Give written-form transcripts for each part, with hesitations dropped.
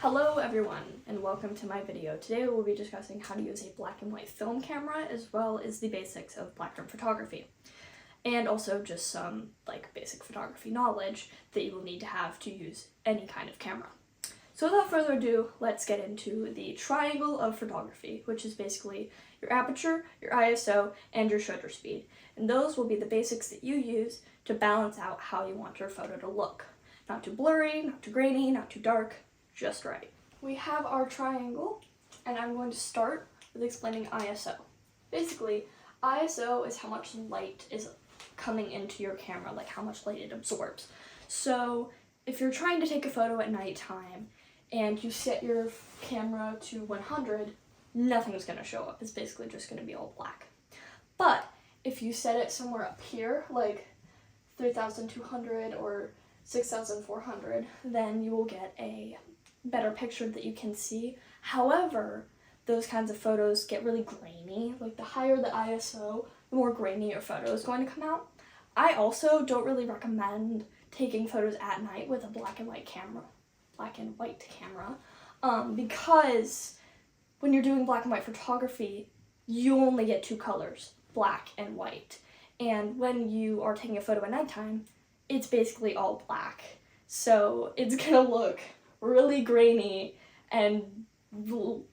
Hello everyone and welcome to my video. Today we'll be discussing how to use a black and white film camera as well as the basics of blackroom photography. And also just some basic photography knowledge that you will need to have to use any kind of camera. So without further ado, let's get into the triangle of photography, which is basically your aperture, your ISO, and your shutter speed. And those will be the basics that you use to balance out how you want your photo to look. Not too blurry, not too grainy, not too dark, just right. We have our triangle, and I'm going to start with explaining ISO. Basically, ISO is how much light is coming into your camera, like how much light it absorbs. So if you're trying to take a photo at nighttime and you set your camera to 100, nothing's going to show up. It's basically just going to be all black. But if you set it somewhere up here, like 3,200 or 6,400, then you will get a better picture that you can see. However, those kinds of photos get really grainy. Like the higher the ISO, the more grainy your photo is going to come out. I also don't really recommend taking photos at night with a black and white camera, because when you're doing black and white photography, you only get two colors, black and white. And when you are taking a photo at nighttime, it's basically all black. So it's gonna look really grainy and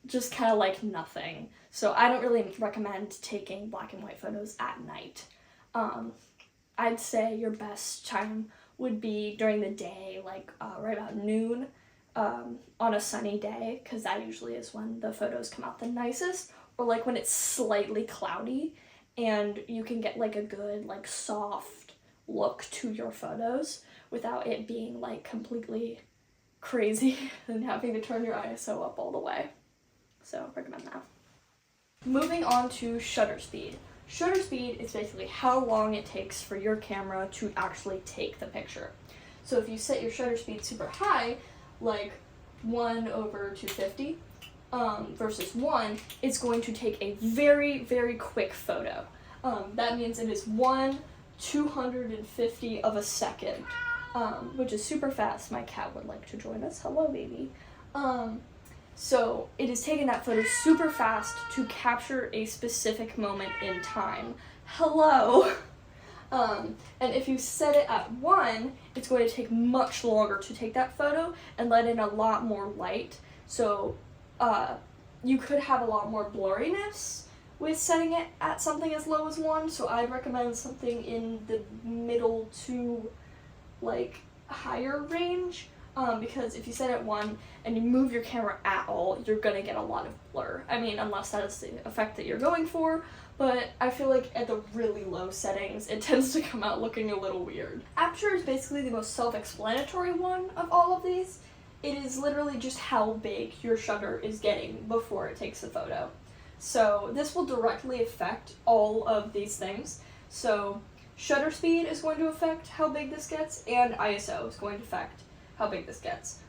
just kind of like nothing. So I don't really recommend taking black and white photos at night. I'd say your best time would be during the day, like right about noon, on a sunny day, because that usually is when the photos come out the nicest, or like when it's slightly cloudy and you can get like a good like soft look to your photos without it being like completely crazy and having to turn your ISO up all the way. So recommend that. Moving on to shutter speed. Shutter speed is basically how long it takes for your camera to actually take the picture. So if you set your shutter speed super high, like 1/250 versus 1, it's going to take a very, very quick photo. That means it is 1/250 of a second, which is super fast. My cat would like to join us. Hello, baby. So it is taking that photo super fast to capture a specific moment in time. Hello. And if you set it at 1, it's going to take much longer to take that photo and let in a lot more light. So you could have a lot more blurriness with setting it at something as low as 1. So I'd recommend something in the middle to like higher range, because if you set it at 1 and you move your camera at all, you're gonna get a lot of blur. I mean, unless that is the effect that you're going for, but I feel like at the really low settings, it tends to come out looking a little weird. Aperture is basically the most self-explanatory one of all of these. It is literally just how big your shutter is getting before it takes the photo. So this will directly affect all of these things. So shutter speed is going to affect how big this gets, and ISO is going to affect how big this gets.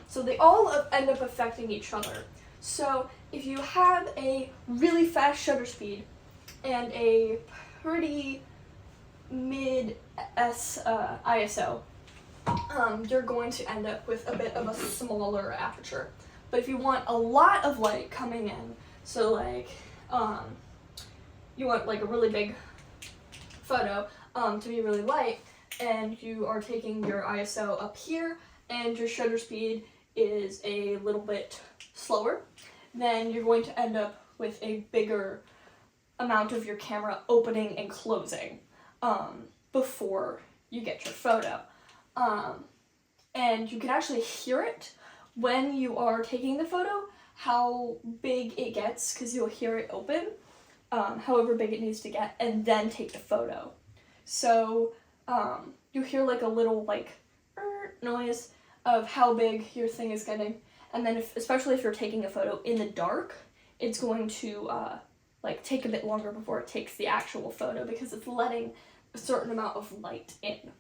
So they all end up affecting each other. So if you have a really fast shutter speed and a pretty mid ISO, you're going to end up with a bit of a smaller aperture. But if you want a lot of light coming in, so like you want like a really big photo to be really light, and you are taking your ISO up here and your shutter speed is a little bit slower, then you're going to end up with a bigger amount of your camera opening and closing before you get your photo. And you can actually hear it when you are taking the photo, how big it gets, because you'll hear it open, however big it needs to get, and then take the photo. So you hear like a little like noise of how big your thing is getting, and then especially if you're taking a photo in the dark, it's going to like take a bit longer before it takes the actual photo because it's letting a certain amount of light in.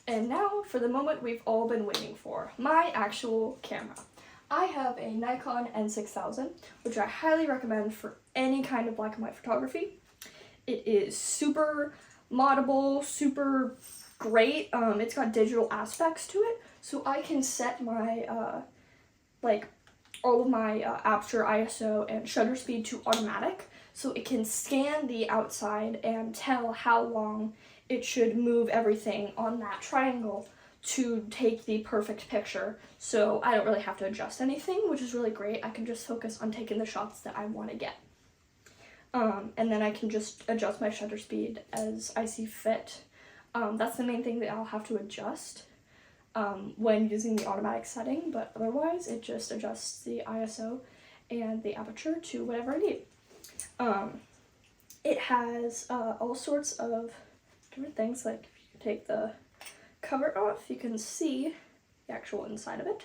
And now for the moment we've all been waiting for, my actual camera. I have a Nikon N6000, which I highly recommend for any kind of black and white photography. It is super moddable, super great. It's got digital aspects to it, so I can set my like all of my aperture, ISO, and shutter speed to automatic, so it can scan the outside and tell how long it should move everything on that triangle to take the perfect picture. So I don't really have to adjust anything, which is really great. I can just focus on taking the shots that I want to get. And then I can just adjust my shutter speed as I see fit. That's the main thing that I'll have to adjust when using the automatic setting, but otherwise it just adjusts the ISO and the aperture to whatever I need. It has all sorts of different things, like if you take the cover off, you can see the actual inside of it,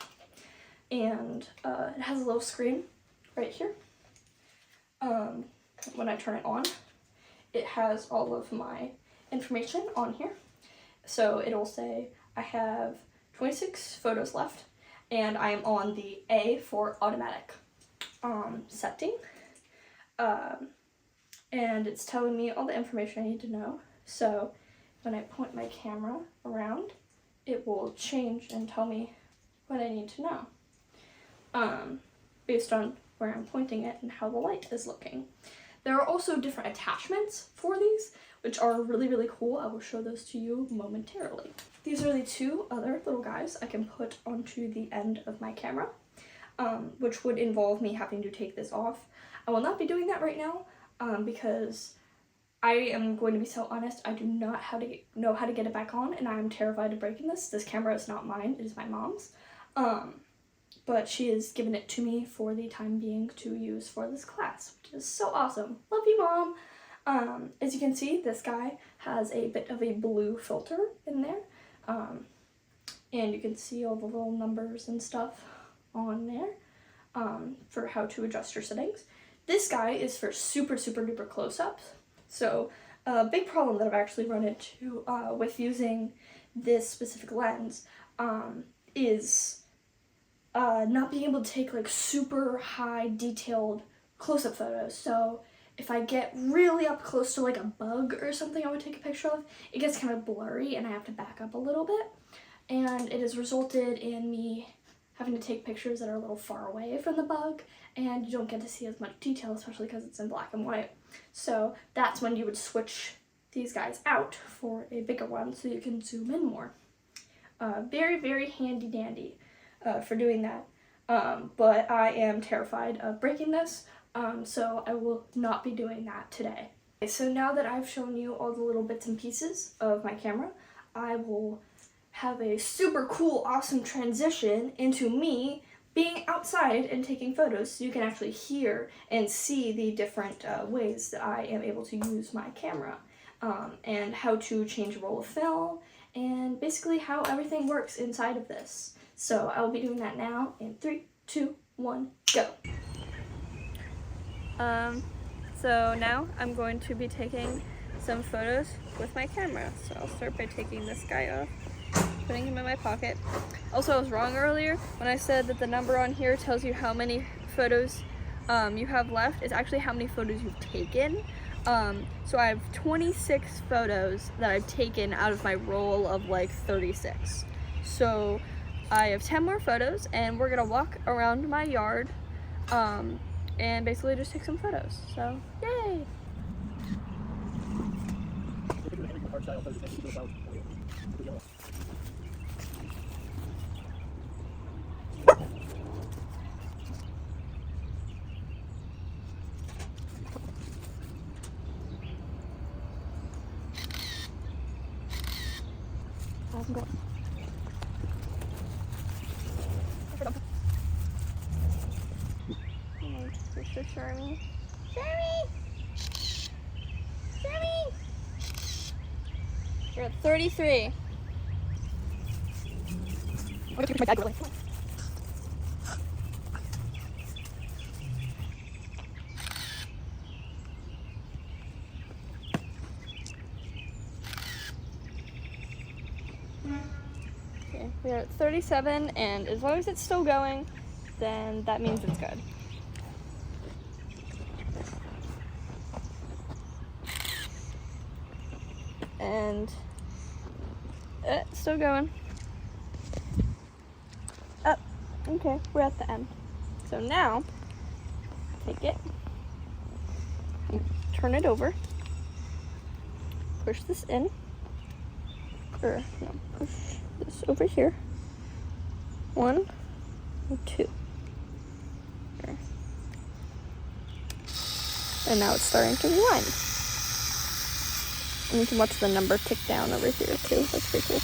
and it has a little screen right here. When I turn it on, it has all of my information on here. So it'll say I have 26 photos left, and I am on the A for automatic setting. And it's telling me all the information I need to know. So when I point my camera around, it will change and tell me what I need to know, based on where I'm pointing it and how the light is looking. There are also different attachments for these, which are really, really cool. I will show those to you momentarily. These are the two other little guys I can put onto the end of my camera, which would involve me having to take this off. I will not be doing that right now, because I am going to be so honest, I do not know how to get it back on, and I'm terrified of breaking this. This camera is not mine, it is my mom's. But she has given it to me for the time being to use for this class, which is so awesome. Love you, Mom! As you can see, this guy has a bit of a blue filter in there, and you can see all the little numbers and stuff on there for how to adjust your settings. This guy is for super, super duper close-ups. So a big problem that I've actually run into with using this specific lens is not being able to take like super high detailed close-up photos. So if I get really up close to like a bug or something I would take a picture of, it gets kind of blurry and I have to back up a little bit. And it has resulted in me having to take pictures that are a little far away from the bug, and you don't get to see as much detail, especially because it's in black and white. So that's when you would switch these guys out for a bigger one so you can zoom in more. Very, very handy dandy for doing that. But I am terrified of breaking this, so I will not be doing that today. Okay, so now that I've shown you all the little bits and pieces of my camera, I will have a super cool, awesome transition into me being outside and taking photos, so you can actually hear and see the different ways that I am able to use my camera, and how to change a roll of film, and basically how everything works inside of this. So I will be doing that now in 3, 2, 1, go. So now I'm going to be taking some photos with my camera. So I'll start by taking this guy off, putting him in my pocket. Also, I was wrong earlier when I said that the number on here tells you how many photos you have left. It's actually how many photos you've taken. So I have 26 photos that I've taken out of my roll of like 36. So I have 10 more photos, and we're gonna walk around my yard and basically just take some photos. So, yay! Go. Mr. Shermy. Shermy! Shermy! You're at 33. Okay, we're at 37, and as long as it's still going, then that means it's good. And Still going. Up. Okay, we're at the end. So now, take it, turn it over, push this in, or no, push this over here. 1, 2. There. And now it's starting to rewind. And you can watch the number tick down over here too. That's pretty cool.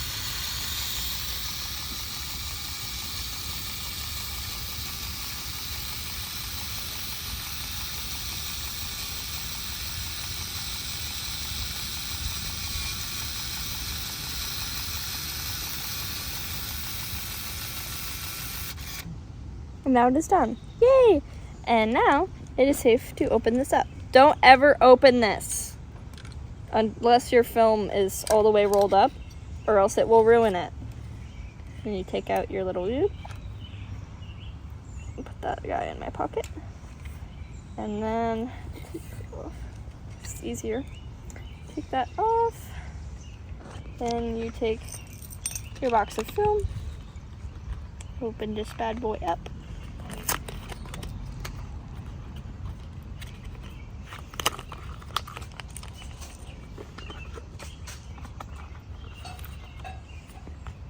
And now it is done. Yay! And now it is safe to open this up. Don't ever open this unless your film is all the way rolled up, or else it will ruin it. And you take out your little loop. Put that guy in my pocket. And then it's easier. Take that off. Then you take your box of film. Open this bad boy up.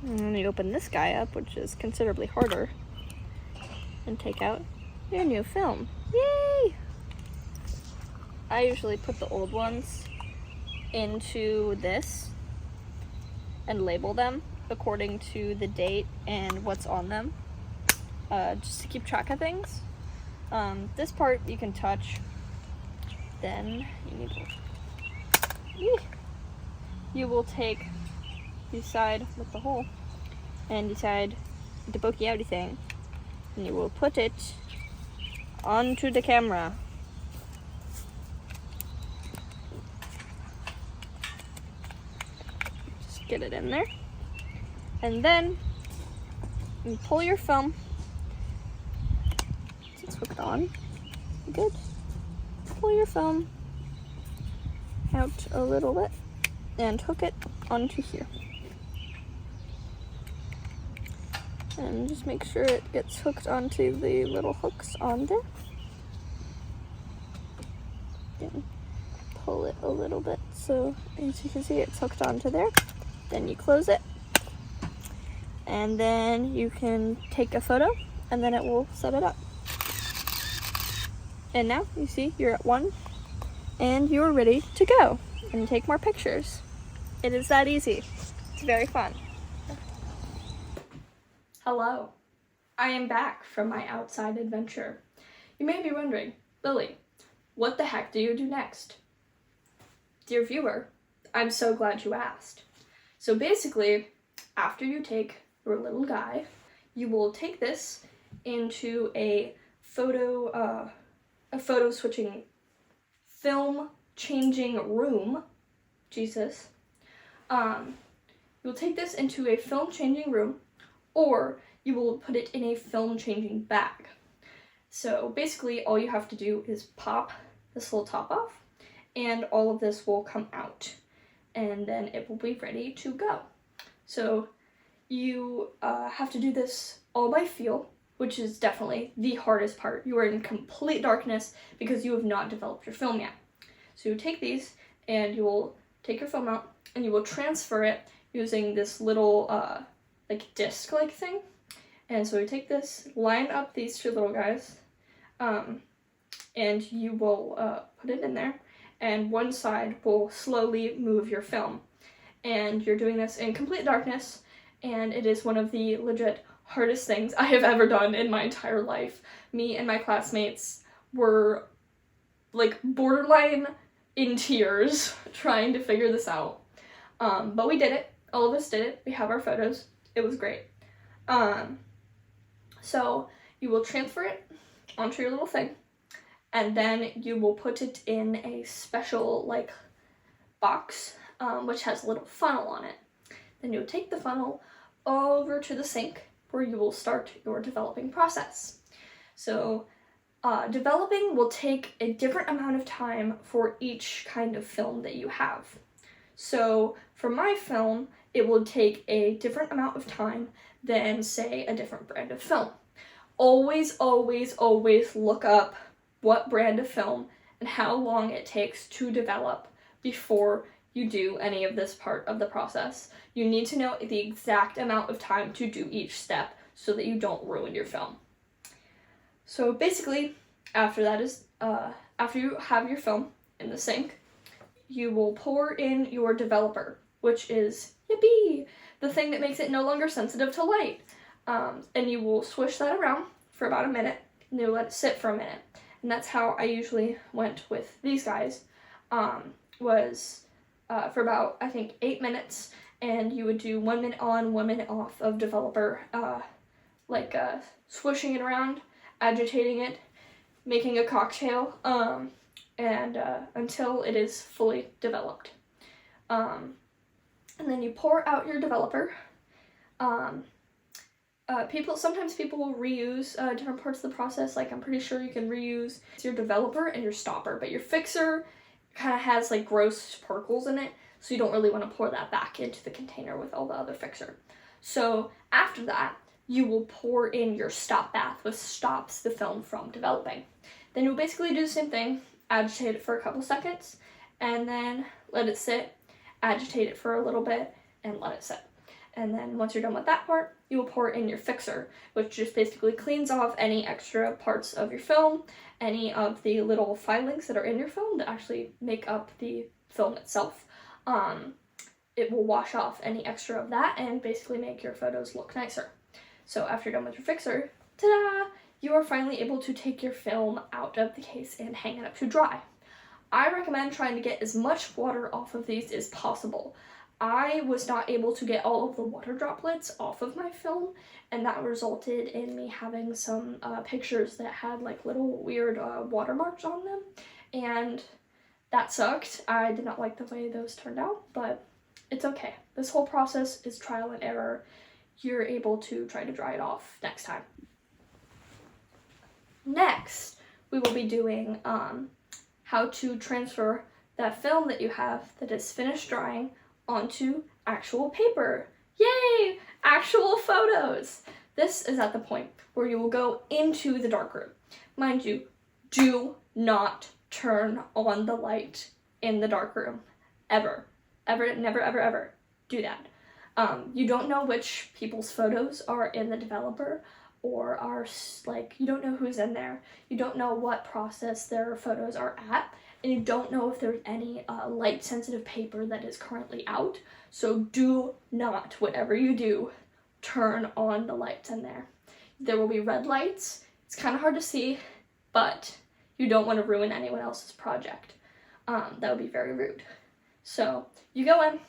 And then you open this guy up, which is considerably harder, and take out your new film. Yay! I usually put the old ones into this and label them according to the date and what's on them, just to keep track of things. This part you can touch. Then you will take the side with the hole and decide the pokey outy thing, and you will put it onto the camera. Just get it in there, and then you pull your film. It's hooked on. Good. Pull your film out a little bit and hook it onto here. And just make sure it gets hooked onto the little hooks on there. Then pull it a little bit so, as you can see, it's hooked onto there. Then you close it. And then you can take a photo, and then it will set it up. And now, you see, you're at 1, and you're ready to go and take more pictures. It is that easy. It's very fun. Hello, I am back from my outside adventure. You may be wondering, Lily, what the heck do you do next? Dear viewer, I'm so glad you asked. So basically, after you take your little guy, you will take this into a photo switching, film changing room. Jesus. You'll take this into a film changing room, or you will put it in a film changing bag. So basically all you have to do is pop this little top off, and all of this will come out, and then it will be ready to go. So you have to do this all by feel, which is definitely the hardest part. You are in complete darkness because you have not developed your film yet. So you take these, and you will take your film out, and you will transfer it using this little like disc-like thing. And so you take this, line up these two little guys, and you will put it in there, and one side will slowly move your film. And you're doing this in complete darkness, and it is one of the legit hardest things I have ever done in my entire life. Me and my classmates were like borderline in tears trying to figure this out. But we did it. All of us did it. We have our photos. It was great. So you will transfer it onto your little thing, and then you will put it in a special like box, which has a little funnel on it. Then you'll take the funnel over to the sink where you will start your developing process. So developing will take a different amount of time for each kind of film that you have. So for my film, it will take a different amount of time than, say, a different brand of film. Always, always, always look up what brand of film and how long it takes to develop before you do any of this part of the process. You need to know the exact amount of time to do each step so that you don't ruin your film. So basically, after you have your film in the sink, you will pour in your developer, which is, yippee, the thing that makes it no longer sensitive to light. And you will swish that around for about a minute, and you'll let it sit for a minute. And that's how I usually went with these guys, for about, I think, 8 minutes, and you would do 1 minute on, 1 minute off of developer, swishing it around, agitating it, making a cocktail, and until it is fully developed. And then you pour out your developer. Sometimes people will reuse different parts of the process. Like, I'm pretty sure you can reuse your developer and your stopper, but your fixer kind of has like gross sparkles in it, so you don't really want to pour that back into the container with all the other fixer. So after that, you will pour in your stop bath, which stops the film from developing. Then you'll basically do the same thing, agitate it for a couple seconds, and then let it sit, agitate it for a little bit, and let it sit. And then once you're done with that part, you will pour in your fixer, which just basically cleans off any extra parts of your film, any of the little filings that are in your film that actually make up the film itself. It will wash off any extra of that and basically make your photos look nicer. So after you're done with your fixer, ta-da! You are finally able to take your film out of the case and hang it up to dry. I recommend trying to get as much water off of these as possible. I was not able to get all of the water droplets off of my film, and that resulted in me having some pictures that had like little weird watermarks on them, and that sucked. I did not like the way those turned out, but it's okay. This whole process is trial and error. You're able to try to dry it off next time. Next, we will be doing how to transfer that film that you have that is finished drying onto actual paper. Yay! Actual photos! This is at the point where you will go into the darkroom. Mind you, do not turn on the light in the darkroom. Ever. Ever, never, ever, ever do that. You don't know which people's photos are in the developer, or are you don't know who's in there. You don't know what process their photos are at, and you don't know if there's any light sensitive paper that is currently out. So do not, whatever you do, turn on the lights in there. There will be red lights. It's kind of hard to see, but you don't want to ruin anyone else's project. That would be very rude. So you go in,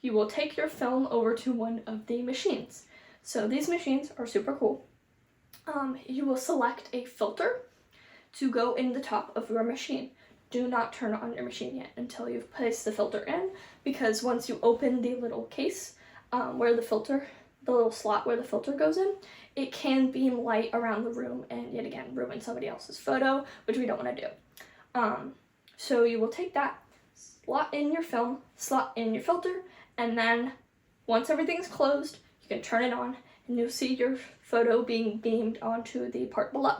you will take your film over to one of the machines. So these machines are super cool. You will select a filter to go in the top of your machine. Do not turn on your machine yet until you've placed the filter in, because once you open the little case where the little slot where the filter goes in, it can beam light around the room and yet again ruin somebody else's photo, which we don't want to do. So you will take that, slot in your film, slot in your filter, and then once everything's closed, you can turn it on and you'll see your photo being beamed onto the part below.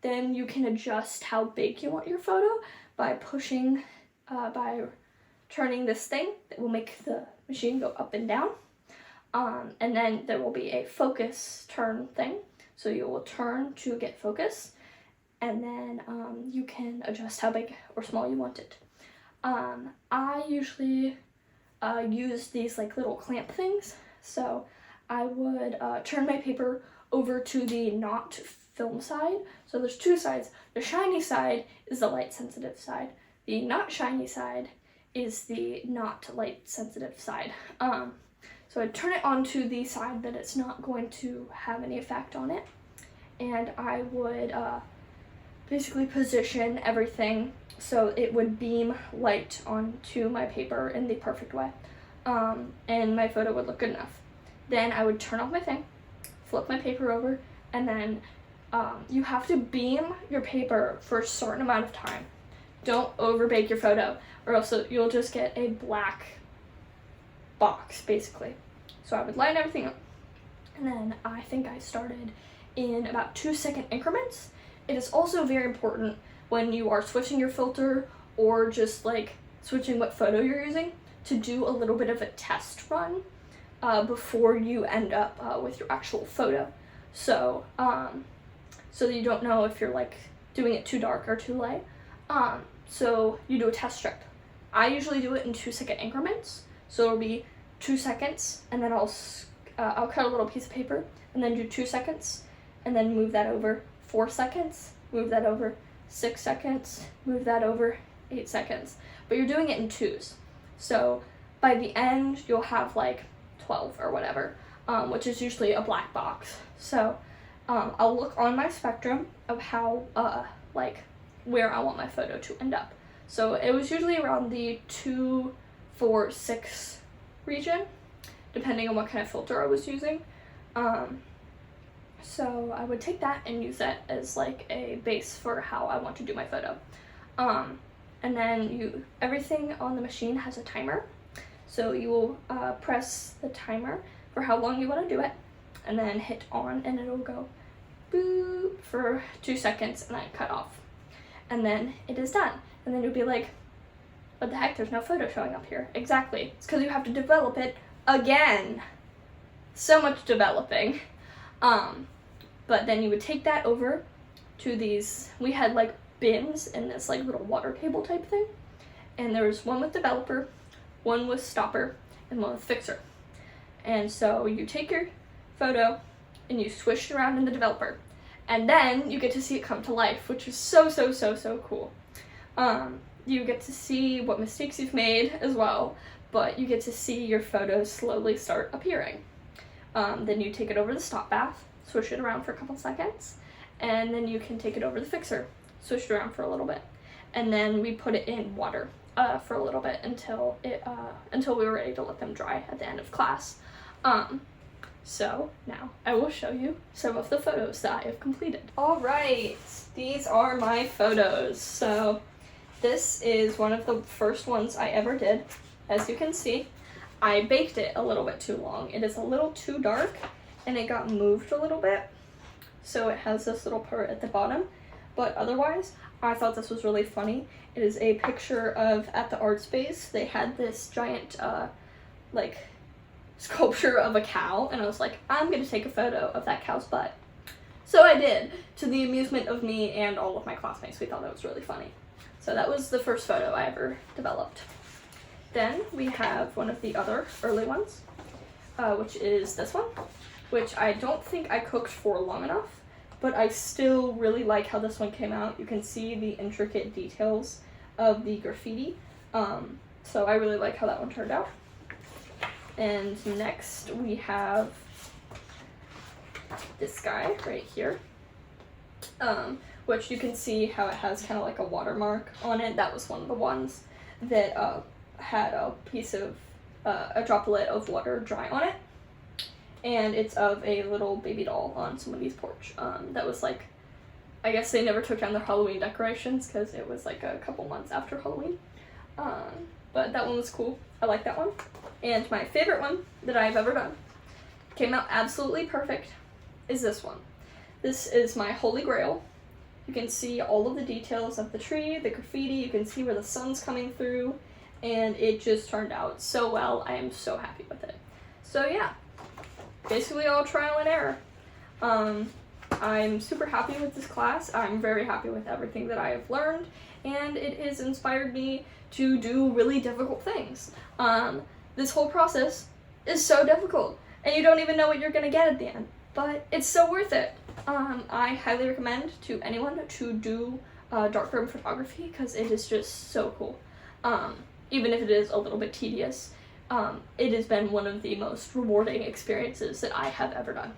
Then you can adjust how big you want your photo by turning this thing that will make the machine go up and down. And then there will be a focus turn thing. So you will turn to get focus, and then you can adjust how big or small you want it. I usually use these like little clamp things. So I would turn my paper over to the not film side. So there's two sides. The shiny side is the light sensitive side. The not shiny side is the not light sensitive side. So I'd turn it onto the side that it's not going to have any effect on it. And I would basically position everything so it would beam light onto my paper in the perfect way. And my photo would look good enough. Then I would turn off my thing, flip my paper over, and then you have to beam your paper for a certain amount of time. Don't overbake your photo, or else you'll just get a black box, basically. So I would line everything up. And then I think I started in about 2-second increments. It is also very important when you are switching your filter or just like switching what photo you're using to do a little bit of a test run before you end up with your actual photo. So, so that you don't know if you're like doing it too dark or too light. So you do a test strip. I usually do it in 2-second increments. So it'll be 2 seconds, and then I'll cut a little piece of paper, and then do 2 seconds, and then move that over 4 seconds, move that over 6 seconds, move that over 8 seconds. But you're doing it in twos. So by the end, you'll have like 12 or whatever, which is usually a black box. So I'll look on my spectrum of how, like, where I want my photo to end up. So it was usually around the 2, 4, 6 region, depending on what kind of filter I was using. So I would take that and use that as like a base for how I want to do my photo. And then everything on the machine has a timer. So you will press the timer for how long you want to do it, and then hit on, and it'll go boop for 2 seconds and then cut off. And then it is done. And then you'll be like, what the heck, there's no photo showing up here. Exactly. It's because you have to develop it again. So much developing. But then you would take that over to these, we had like bins in this like little water table type thing. And there was one with developer, one with stopper, and one with fixer. And so you take your photo and you swish it around in the developer. And then you get to see it come to life, which is so, so, so, so cool. You get to see what mistakes you've made as well, but you get to see your photos slowly start appearing. Then you take it over the stop bath, swish it around for a couple seconds, and then you can take it over the fixer, swish it around for a little bit. And then we put it in water for a little bit until we were ready to let them dry at the end of class. So now I will show you some of the photos that I have completed. All right, these are my photos. So this is one of the first ones I ever did. As you can see, I baked it a little bit too long. It is a little too dark and it got moved a little bit. So it has this little part at the bottom, but otherwise I thought this was really funny. It is a picture of, at the art space, they had this giant like sculpture of a cow, and I was like, I'm gonna take a photo of that cow's butt. So I did, to the amusement of me and all of my classmates. We thought that was really funny. So that was the first photo I ever developed. Then we have one of the other early ones, which is this one, which I don't think I cooked for long enough, but I still really like how this one came out. You can see the intricate details of the graffiti, so I really like how that one turned out. And next we have this guy right here, which you can see how it has kind of like a watermark on it. That was one of the ones that had a piece of, a droplet of water dry on it. And it's of a little baby doll on somebody's porch. That was like, I guess they never took down their Halloween decorations because it was like a couple months after Halloween. But that one was cool. I like that one. And my favorite one that I've ever done, came out absolutely perfect, is this one. This is my holy grail. You can see all of the details of the tree, the graffiti, you can see where the sun's coming through, and it just turned out so well. I am so happy with it. So yeah, basically all trial and error. I'm super happy with this class. I'm very happy with everything that I have learned, and it has inspired me to do really difficult things. This whole process is so difficult, and you don't even know what you're gonna get at the end, but it's so worth it. I highly recommend to anyone to do darkroom photography because it is just so cool. Even if it is a little bit tedious, it has been one of the most rewarding experiences that I have ever done.